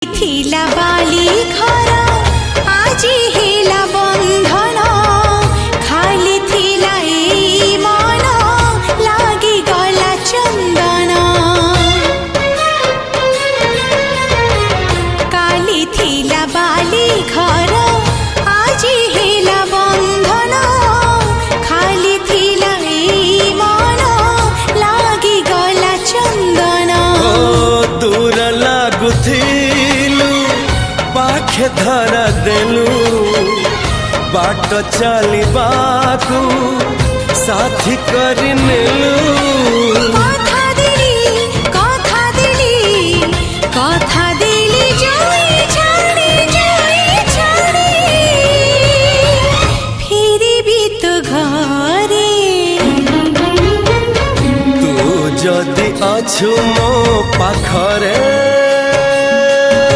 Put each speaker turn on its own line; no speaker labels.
थिला बाली घर आजी हेला बंधन खाली थिला ए मन लागी गला चंदन काली थिला बाली घर आजी हेला बंधन खाली थिला ए मन लागी गला चंदन
दूर लागुथिलु पाखे धरा देलु बाट चलिबाकू साथी करि नेलु
কথা দিলি যাই ছাড়ি ফিরিবি তো ঘরে
तू जदि अछु मो पाखरे